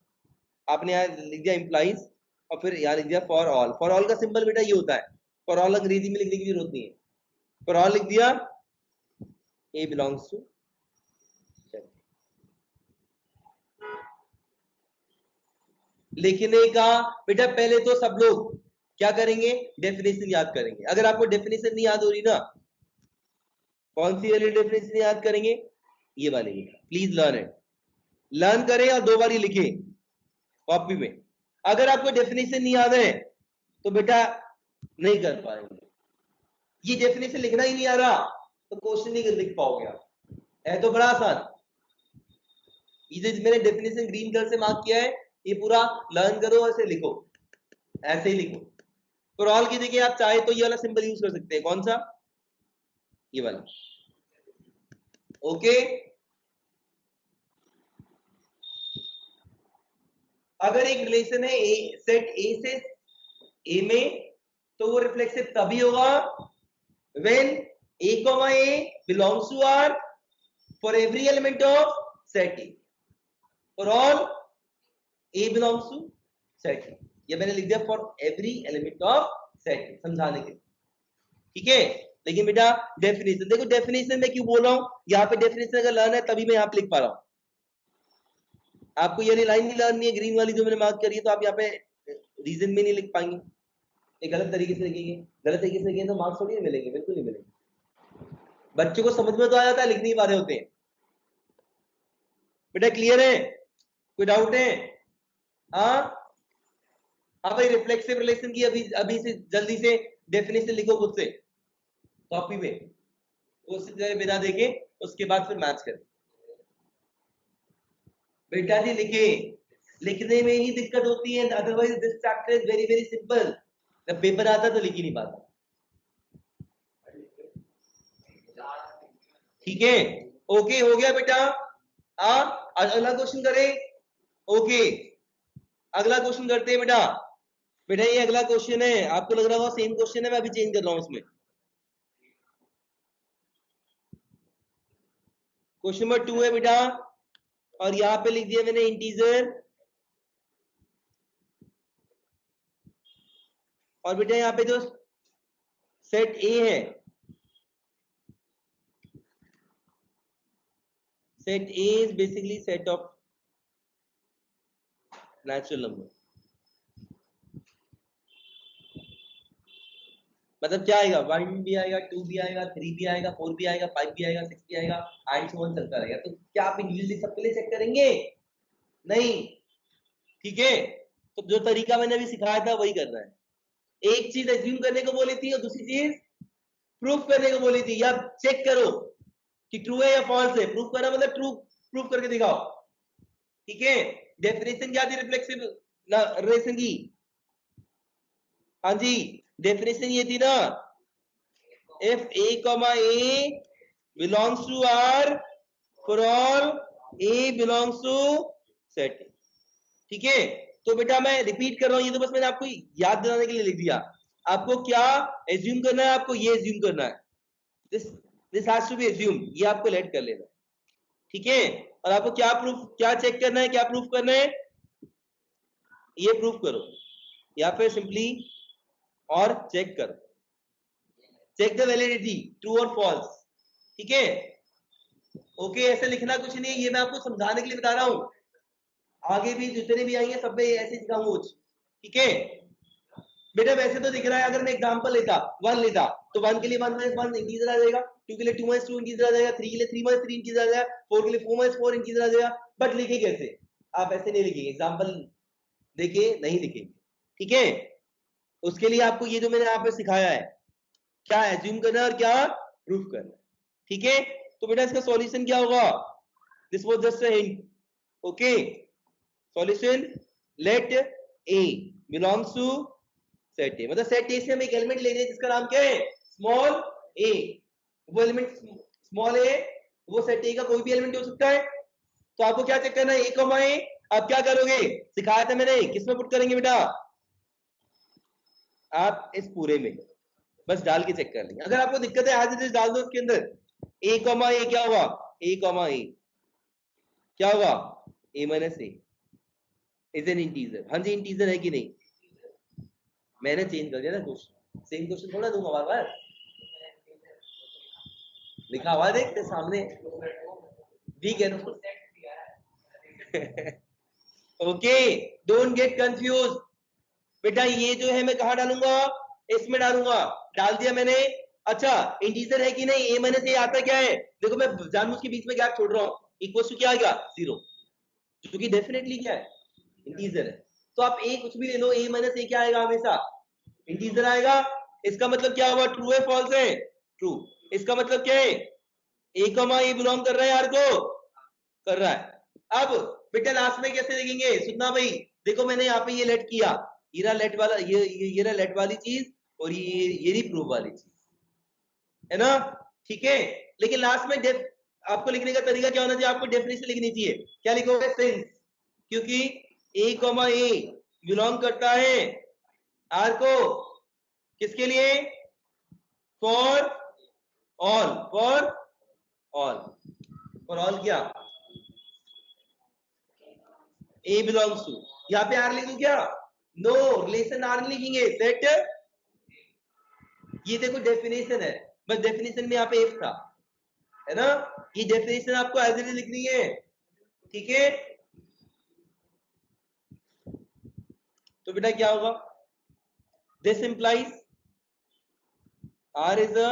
आपने यहाँ लिख दिया इंप्लाइज और फिर यहाँ लिख दिया फॉर ऑल। फॉर ऑल का सिंबल बेटा ये होता है, फॉर ऑल अंग्रेजी में लिखने की जरूरत नहीं है। फॉर ऑल लिख दिया, ए बिलोंग्स टू, लिखने का बेटा पहले तो सब लोग क्या करेंगे, डेफिनेशन याद करेंगे। अगर आपको डेफिनेशन नहीं याद हो रही ना, कौन सी वाली डेफिनेशन याद करेंगे, ये वाली। प्लीज लर्न इट, लर्न करें और 2 बार ही लिखें कॉपी में। अगर आपको डेफिनेशन नहीं याद है तो बेटा नहीं कर पाएंगे। ये डेफिनेशन लिखना ही नहीं आ रहा तो क्वेश्चन नहीं लिख पाओगे आप, है तो बड़ा आसान। ये जो मैंने डेफिनेशन ग्रीन कलर से मार्क किया है, ये पूरा लर्न करो, ऐसे लिखो, ऐसे ही लिखो। फॉर ऑल की जगह आप चाहे तो ये वाला सिंबल यूज कर सकते हैं, कौन सा, ये वाला। ओके, अगर एक रिलेशन है सेट ए से ए में, तो वो रिफ्लेक्सिव तभी होगा when a comma A belongs to R for every element of set A, for all A belongs to set A. ये मैंने लिख दिया for every element of set A, समझाने के लिए, ठीक है। लेकिन बेटा डेफिनेशन देखो, डेफिनेशन में क्यों बोल रहा हूं, यहाँ पे डेफिनेशन अगर लर्न है तभी मैं यहाँ पे लिख पा रहा हूं। आपको ये लाइन नहीं लर्न नहीं है ग्रीन वाली जो मैंने मार्क करी है, तो आप यहाँ पे रीजन में नहीं लिख पाएंगे, एक गलत तरीके से लिखेंगे। गलत तरीके से लिखेंगे तो मार्क्स थोड़ी नहीं मिलेंगे, बिल्कुल नहीं मिलेंगे। बच्चों को समझ में तो आ जाता है, लिख नहीं पा रहे होते हैं। बेटा क्लियर है, कोई डाउट है? हाँ भाई, रिफ्लेक्सिव रिलेशन की अभी से जल्दी से डेफिनेशन लिखो खुद से कॉपी में, उसे बिना देखे, उसके बाद फिर मैच करें। बेटा जी लिखे, लिखने में ही दिक्कत होती है, otherwise this chapter is very very simple. जब पेपर आता तो लिख ही नहीं पाता, ठीक है। ओके हो गया बेटा, अगला क्वेश्चन करें। ओके अगला क्वेश्चन करते हैं बेटा। बेटा ये अगला क्वेश्चन है, आपको लग रहा होगा सेम क्वेश्चन है, मैं अभी चेंज कर रहा हूं उसमें। क्वेश्चन नंबर 2 है बेटा, और यहां पे लिख दिया मैंने इंटीजर, और बेटा यहाँ पे जो सेट ए है, set A is basically set of natural number. मतलब क्या आएगा, 1 भी आएगा, 2 भी आएगा, 3 भी आएगा, 4 भी आएगा, 5 भी आएगा, 6 भी आएगा, एंड सो ऑन चलता रहेगा। तो क्या आप इंडिविजुअली सबके लिए चेक करेंगे? नहीं, ठीक है। तो जो तरीका मैंने अभी सिखाया था वही करना है। एक चीज एज्यूम करने को बोली थी और दूसरी चीज प्रूफ करने को बोली थी। या चेक करो कि ट्रू है या फॉल्स है, प्रूफ करना मतलब ट्रू प्रूफ करके दिखाओ, ठीक है। डेफिनेशन क्या थी रिफ्लेक्सिव रिलेशन की? हाँ जी, डेफिनेशन ये थी ना, if A comma A belongs to R for all A belongs to set, ठीक है। तो बेटा मैं रिपीट कर रहा हूं, ये तो बस मैंने आपको याद दिलाने के लिए लिख दिया। आपको क्या एज्यूम करना है, आपको ये एज्यूम करना है, this has to be assume, ये आपको लेट कर लेना, ठीक है। और आपको क्या चेक करना है, क्या प्रूफ करना है, ये प्रूफ करो, या फिर सिंपली और चेक करो, चेक द वैलिडिटी, ट्रू और फॉल्स, ठीक है। ओके, ऐसे लिखना कुछ नहीं है, ये मैं आपको समझाने के लिए बता रहा हूं। आगे भी जितने भी आएंगे सब में ऐसे सिखाऊंगा, ठीक है। बेटा वैसे तो दिख रहा है, अगर मैं एग्जांपल लेता 1 लेता तो 1 के लिए 1 - 1 इंटीजर आ जाएगा, 2 के लिए 2 - 2 इंटीजर आ जाएगा, 3 के लिए 3 - 3 इंटीजर आ जाएगा, 4 के लिए 4 - 4 इंटीजर आ जाएगा। बट लिखे कैसे? आप ऐसे नहीं लिखेंगे, एग्जांपल देके नहीं लिखेंगे, ठीक है। उसके लिए आपको ये जो मैंने यहाँ पे सिखाया है, क्या एज्यूम करना है और क्या प्रूफ करना है, ठीक है। तो बेटा इसका सॉल्यूशन क्या होगा? This was just a hint, okay. Solution, let A belongs to set A, मतलब सेट ए से हम एक एलिमेंट ले रहे हैं जिसका नाम क्या है? स्मॉल ए। वो एलिमेंट स्मॉल ए, वो सेट ए का कोई भी एलिमेंट हो सकता है। तो आपको क्या चेक करना है? ए कॉमा ए। आप क्या करोगे? सिखाया था मैंने, किसमें पुट करेंगे बेटा? आप इस पूरे में बस डाल के चेक कर लेंगे। अगर आपको दिक्कत है आज डाल दो उसके अंदर, ए कॉमा ए क्या होगा? ए कॉमा ए क्या होगा? A minus A is an integer. हाँ जी, इंटीजर है कि नहीं? मैंने चेंज कर दिया ना क्वेश्चन, सेम क्वेश्चन थोड़ा दूंगा बार बार। लिखा हुआ देखते सामने, we can okay, don't get confuse. बेटा ये जो है मैं कहा डालूंगा? इसमें डालूंगा, डाल दिया मैंने। अच्छा, इंटीजर है कि नहीं? ए माइनस ए आता क्या है? देखो मैं जानबूझ के बीच में गैप छोड़ रहा हूँ। इक्वल टू क्या आएगा? 0, जो कि डेफिनेटली क्या है? इंटीजर है। तो आप ए कुछ भी ले लो, ए माइनस ए क्या आएगा? हमेशा इंटीजर आएगा। इसका मतलब क्या होगा? ट्रू है फॉल्स है? ट्रू। इसका मतलब क्या है? ए कॉमा ए बिलोंग कर रहा है आर को? कर रहा है। अब बेटा लास्ट में कैसे देखेंगे? सुनना भाई, देखो मैंने यहाँ पे ये लेट किया, ये रहा लेट वाला, ये रहा लेट वाली चीज, और ये रही प्रूफ वाली चीज, है ना? ठीक है। लेकिन लास्ट में आपको लिखने का तरीका क्या होना चाहिए? आपको डेफिनेशन लिखनी चाहिए। क्या लिखोगे? सिंस, क्योंकि ए कॉमा ए बिलोंग करता है आर को, किसके लिए? For all, for all, for all क्या? ए बिलोंग्स टू, यहाँ पे आर लिख दूं क्या? नो, रिलेशन आर नहीं लिखेंगे, सेट। ये देखो डेफिनेशन है, बस डेफिनेशन में यहाँ पे इफ था, है ना? ये डेफिनेशन आपको एज इट इज लिखनी है, ठीक है। तो बेटा क्या होगा? This implies R is a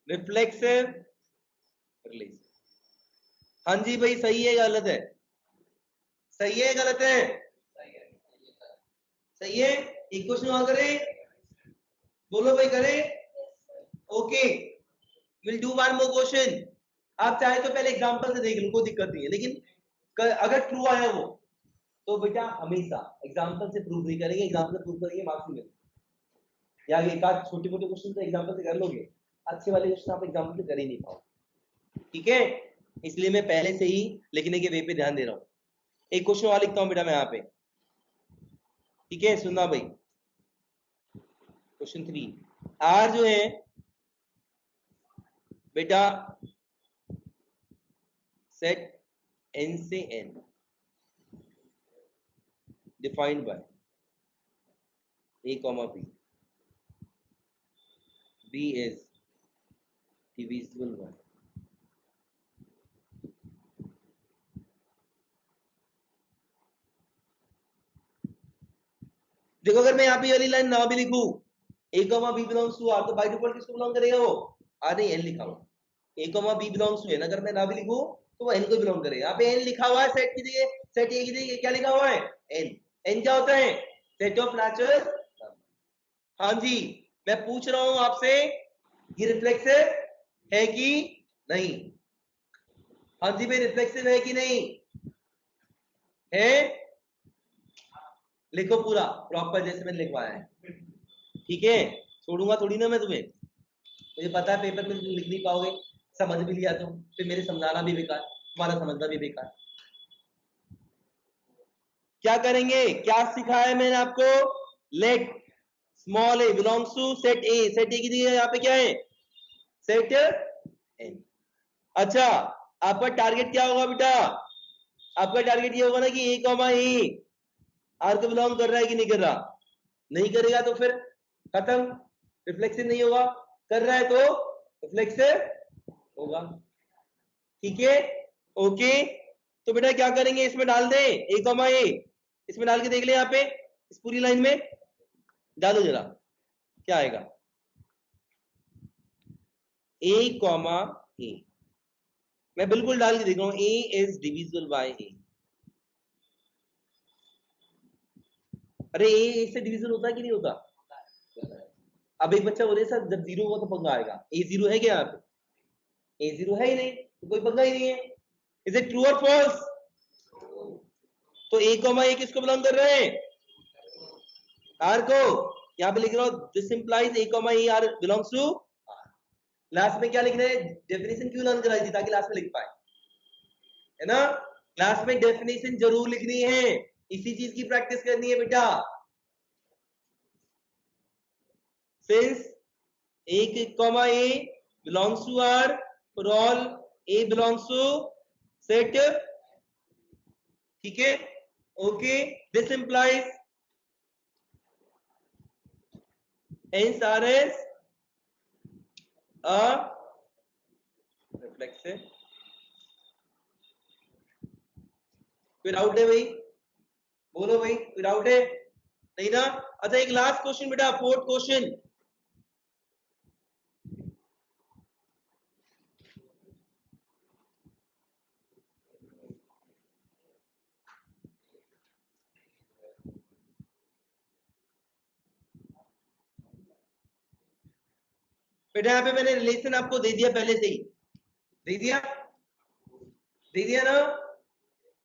reflexive relation. हाँ जी भाई, सही है गलत है? सही है गलत है? सही है। एक क्वेश्चन और करें? बोलो भाई, करें? Okay, will do one more question. आप चाहे तो पहले एग्जांपल से देख लो, कोई दिक्कत नहीं है, लेकिन अगर ट्रू आया वो तो बेटा हमेशा एग्जांपल से प्रूव नहीं करेंगे, एग्जांपल से प्रूव करेंगे मार्क्स मिलेंगे। या एक आध छोटे मोटे क्वेश्चन तो एग्जांपल से कर लोगे, अच्छे वाले क्वेश्चन आप एग्जांपल से कर ही नहीं पाओगे, ठीक है। इसलिए मैं पहले से ही लिखने के वे पे ध्यान दे रहा हूँ। एक क्वेश्चन और लिखता हूँ बेटा मैं यहाँ पे, ठीक है। सुनना भाई, क्वेश्चन 3, आर जो है बेटा सेट एन से N defined by a comma b, b is divisible by देखो अगर मैं यहाँ पे वाली लाइन ना भी लिखूं, A comma B belongs to R, तो बाय डिफॉल्ट किसको बिलोंग करेगा? वो आर नहीं, एन लिखा हुआ, A comma B belongs to N, अगर मैं ना भी लिखूं तो वो एन को बिलोंग करेगा। यहाँ पे एन लिखा हुआ है, सेट की जगह, सेट ए की जगह क्या लिखा हुआ है? एन। एन क्या होता है? Set of natural. हाँ जी, मैं पूछ रहा हूं आपसे, ये रिफ्लेक्सिव है कि नहीं? हाँ जी भाई, रिफ्लेक्सिव है कि नहीं है? लिखो पूरा प्रॉपर जैसे मैंने लिखवाया है, ठीक है। छोड़ूंगा थोड़ी ना मैं तुम्हें, मुझे पता है पेपर में तुम लिख नहीं पाओगे, समझ भी लिया तो फिर मेरे समझाना भी बेकार, तुम्हारा समझना भी बेकार। क्या करेंगे? क्या सिखाया है मैंने आपको? Let small A belongs to set A, set A की जगह यहाँ पे क्या है? Set N. अच्छा, आपका टारगेट क्या होगा बेटा? आपका टारगेट ये होगा ना कि ए कॉमा ए आर को बिलोंग कर रहा है कि नहीं कर रहा? नहीं करेगा तो फिर खत्म, रिफ्लेक्सिव नहीं होगा। कर रहा है तो रिफ्लेक्सिव होगा, ठीक है। ओके, तो बेटा क्या करेंगे? इसमें डाल दें ए कॉमा ए, इसमें डाल के देख ले यहाँ पे इस पूरी लाइन में, डालो जरा, क्या आएगा? A कॉमा A, मैं बिल्कुल डाल के देख रहा हूं, A is divisible bye A। अरे A से डिविजिबल होता है कि नहीं होता? अब एक बच्चा बोले सर जब 0 होगा तो पंगा आएगा, A 0 है क्या यहाँ पे? A 0 है ही नहीं, तो कोई पंगा ही नहीं है। इज इट ट्रू और फॉल्स? तो A कॉमा A किसको बिलोंग कर रहे हैं? R को। यहाँ पे लिख रहा हूं this implies A comma A R belongs to R। Last में क्या लिख रहे हैं? डेफिनेशन क्यों लर्न कराई थी? ताकि लास्ट में लिख पाए, है ना? लास्ट में डेफिनेशन जरूर लिखनी है, इसी चीज की प्रैक्टिस करनी है बेटा। Since A comma A belongs to R, for all A belongs to set, ठीक है? Okay, this implies hence R is a reflexive। कोई डाउट है भाई? बोलो भाई, कोई डाउट है? नहीं ना? अच्छा एक लास्ट क्वेश्चन बेटा, फोर्थ क्वेश्चन। बेटा यहाँ पे मैंने रिलेशन आपको दे दिया, पहले से ही दे दिया, दे दिया ना?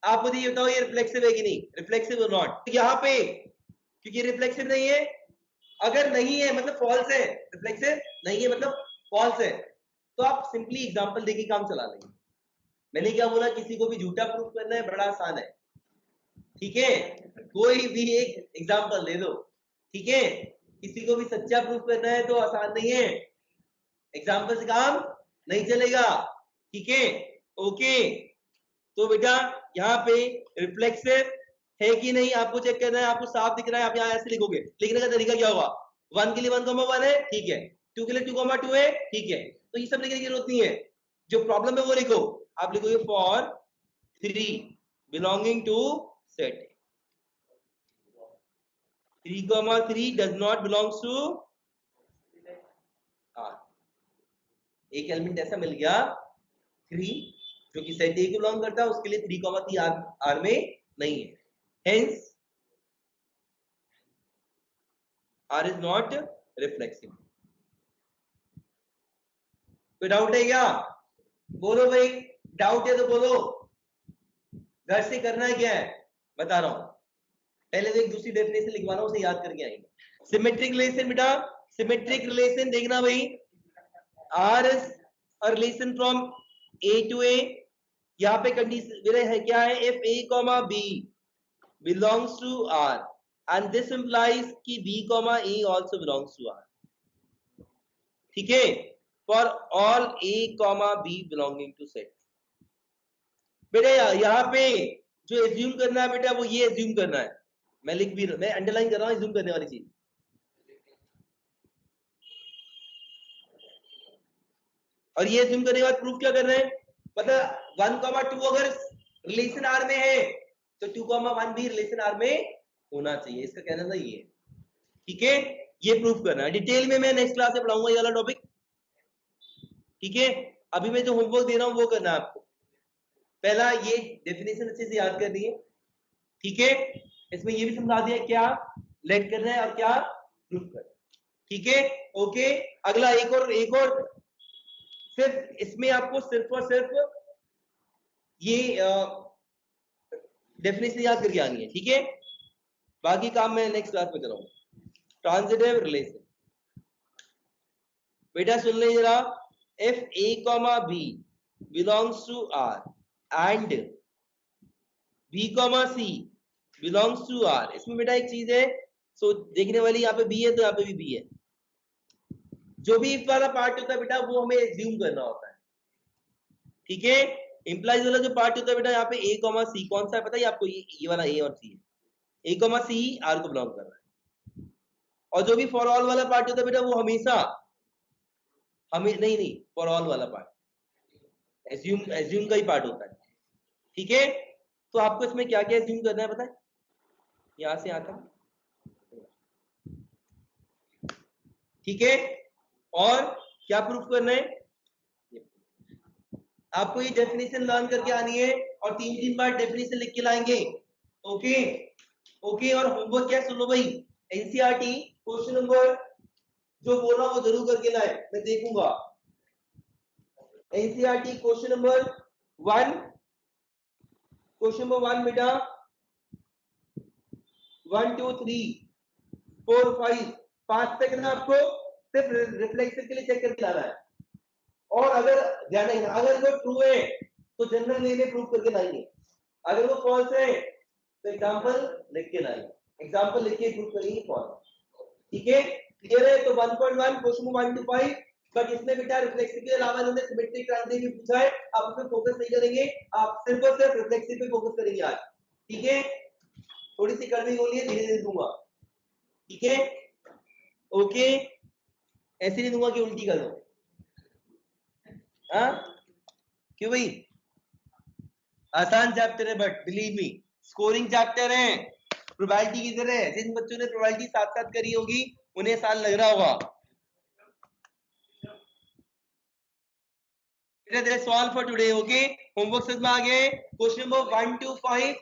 आप मुझे ये बताओ ये रिफ्लेक्सिव है कि नहीं, रिफ्लेक्सिव और नॉट? यहाँ पे क्योंकि रिफ्लेक्सिव नहीं है, अगर नहीं है मतलब फॉल्स है, रिफ्लेक्सिव नहीं है मतलब फॉल्स है, तो आप सिंपली एग्जांपल देके काम चला लेंगे। मैंने क्या बोला, किसी को भी झूठा प्रूफ करना है, बड़ा आसान है, ठीक है? कोई भी एक एग्जांपल दे दो, ठीक है? किसी को भी सच्चा प्रूफ करना है तो आसान नहीं है, एग्जांपल से काम नहीं चलेगा, ठीक है? ओके, तो बेटा यहाँ पे रिफ्लेक्सिव है कि नहीं आपको चेक करना है, आपको साफ दिख रहा है, आप यहाँ ऐसे लिखोगे, लिखने का तरीका क्या होगा? 1 के लिए 1,1 है, ठीक है, 2 के लिए 2,2 है, ठीक है, तो ये सब लिखने की जरूरत नहीं है, जो प्रॉब्लम है वो लिखो। आप लिखोगे for 3 belonging to set 3,3 does not belongs to R। एक एलिमेंट ऐसा मिल गया 3 जो कि सेट ए को बिलोंग करता है, उसके लिए 3,3 आर में नहीं है, hence R is not reflexive. कोई डाउट है क्या? बोलो भाई, डाउट है तो बोलो, घर से करना है क्या है बता रहा हूं, पहले तो एक दूसरी डेफिनेशन लिखवा रहा हूं, उसे याद करके आएंगे। सिमेट्रिक रिलेशन बेटा, सिमेट्रिक रिलेशन देखना भाई, R is a relation from A to A, यहाँ पे कंडीशन है क्या है, if A comma B belongs to R and this implies कि B comma A also belongs to R, ठीक है? For all A comma B belonging to set. बेटा यहाँ पे जो एज्यूम करना है बेटा, वो ये एज्यूम करना है, मैं लिख भी मैं अंडरलाइन कर रहा हूँ एज्यूम करने वाली चीज, और ये एज्यूम करने के बाद प्रूफ क्या कर रहे हैं, मतलब 1,2 अगर रिलेशन आर में है तो 2,1 भी रिलेशन आर में होना चाहिए, इसका कहना था ये, ठीक है? ये प्रूफ करना है, डिटेल में मैं नेक्स्ट क्लास में पढ़ाऊंगा ये वाला टॉपिक, ठीक है? अभी मैं जो होमवर्क दे रहा हूं वो करना है आपको, पहला ये डेफिनेशन अच्छे से याद करनी है, ठीक है? इसमें ये भी समझा दिया क्या लेट करना है और क्या प्रूफ करना है, ठीक है? ओके, अगला एक और सिर्फ इसमें आपको सिर्फ और सिर्फ ये डेफिनेशन याद करके आनी है, ठीक है? बाकी काम मैं नेक्स्ट क्लास में कराऊंगा। ट्रांजिटिव रिलेशन बेटा सुन ले जरा, if A comma B belongs to R and b comma c belongs to R, इसमें बेटा एक चीज है सो देखने वाली, यहाँ पे बी है तो यहाँ पे भी बी है, जो भी इफ वाला पार्ट होता है बेटा वो हमें एज्यूम करना होता है, ठीक है? इंप्लाइज वाला जो पार्ट होता है बेटा यहाँ पे ए कॉमा सी कौन सा है पता है आपको, ये वाला ए और सी है, ए कॉमा सी आर को बिलोंग कर रहा है, और जो भी फॉर ऑल वाला पार्ट होता है बेटा वो हमेशा हमें नहीं फॉर ऑल वाला पार्ट एज्यूम का ही पार्ट होता है, ठीक है? तो आपको इसमें क्या क्या एज्यूम करना है पता है, यहां से आता ठीक है, और क्या प्रूफ करना है, आपको ये डेफिनेशन लर्न करके आनी है और 3 बार डेफिनेशन लिख के लाएंगे। ओके ओके, और होमवर्क क्या, सुनो भाई, एनसीईआरटी क्वेश्चन नंबर जो बोल रहा हूं वो जरूर करके लाए, मैं देखूंगा। NCERT question number 1, question number 1 बेटा 1 2 3 4 5 तक ना आपको सिर्फ रिफ्लेक्शन के लिए चेक करके लाना है। और अगर ध्यान रखना, अगर वो ट्रू है तो जनरल वे में प्रूव करके लाएंगे, अगर वो फॉल्स है तो एग्जांपल लिख के लाएंगे, एग्जांपल लिख के प्रूव करेंगे फॉल्स। ठीक है, क्लियर है? तो 1.1 क्वेश्चन 1 to 5, बट इसमें बेटा रिफ्लेक्सिव के अलावा इन्होंने सिमेट्रिक ट्रांजिटिव भी पूछा है, आप उसमें फोकस नहीं करेंगे, आप सिर्फ और सिर्फ रिफ्लेक्सिव पे फोकस करेंगे आज। ठीक है, थोड़ी सी कड़वी गोली है, धीरे धीरे दूंगा। ठीक है, ओके, ऐसे नहीं दूंगा कि उल्टी कर दो। हाँ क्यों भाई, आसान चैप्टर है but believe me scoring chapter है, प्रोबेबिलिटी की तरह है। जिन बच्चों ने प्रोबेबिलिटी साथ साथ करी होगी उन्हें साल लग रहा होगा। सवाल फॉर टुडे, ओके, होमवर्क समझ में आ गए? क्वेश्चन नंबर 1 to 5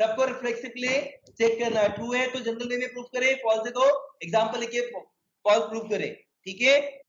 सबको रिफ्लेक्सिवली चेक करना, ट्रू है तो जनरल वे में प्रूफ करें, फॉल्स है तो एग्जांपल लिखिए फॉल्स प्रूफ करें। ठीक है,